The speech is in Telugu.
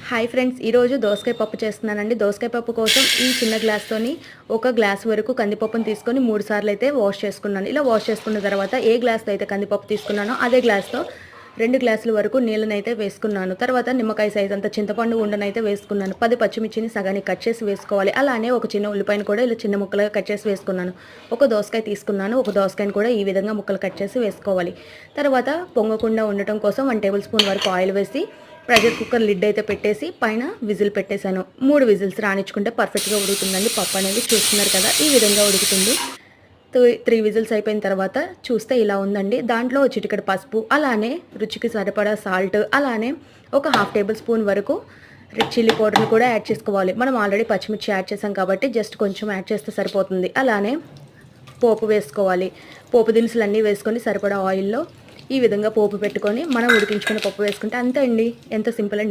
హాయ్ ఫ్రెండ్స్, ఈరోజు దోసకాయ పప్పు చేస్తున్నానండి. దోసకాయ పప్పు కోసం ఈ చిన్న గ్లాస్తోని ఒక గ్లాస్ వరకు కందిపప్పును తీసుకొని 3 సార్లు అయితే వాష్ చేసుకున్నాను. ఇలా వాష్ చేసుకున్న తర్వాత ఏ గ్లాస్తో అయితే కందిపప్పు తీసుకున్నానో అదే గ్లాస్తో 2 గ్లాసుల వరకు నీళ్ళనైతే వేసుకున్నాను. తర్వాత నిమ్మకాయ సైజ్ అంత చింతపండు ఉండనైతే వేసుకున్నాను. 10 పచ్చిమిర్చిని సగానికి కట్ చేసి వేసుకోవాలి. అలానే ఒక చిన్న ఉల్లిపాయను కూడా ఇలా చిన్న ముక్కలుగా కట్ చేసి వేసుకున్నాను. ఒక దోసకాయ తీసుకున్నాను. ఒక దోసకాయను కూడా ఈ విధంగా ముక్కలు కట్ చేసి వేసుకోవాలి. తర్వాత పొంగకుండా ఉండటం కోసం 1 టేబుల్ స్పూన్ వరకు ఆయిల్ వేసి ప్రెషర్ కుక్కర్ లిడ్ అయితే పెట్టేసి పైన విజిల్ పెట్టేశాను. 3 విజిల్స్ రానిచ్చుకుంటే పర్ఫెక్ట్గా ఉడుకుతుందండి. పప్పు అనేది చూస్తున్నారు కదా, ఈ విధంగా ఉడుకుతుంది. 3 విజిల్స్ అయిపోయిన తర్వాత చూస్తే ఇలా ఉందండి. దాంట్లో చిటికెడు పసుపు, అలానే రుచికి సరిపడా సాల్ట్, అలానే ఒక 1/2 టేబుల్ స్పూన్ వరకు రెడ్ చిల్లీ పౌడర్ని కూడా యాడ్ చేసుకోవాలి. మనం ఆల్రెడీ పచ్చిమిర్చి యాడ్ చేసాం కాబట్టి జస్ట్ కొంచెం యాడ్ చేస్తే సరిపోతుంది. అలానే పోపు వేసుకోవాలి. పోపు దినుసులన్నీ వేసుకొని సరిపడా ఆయిల్లో ఈ విధంగా పోపు పెట్టుకొని మనం ఉడికించుకున్న పప్పు వేసుకుంటే అంతే అండి. ఎంత సింపుల్ అండి.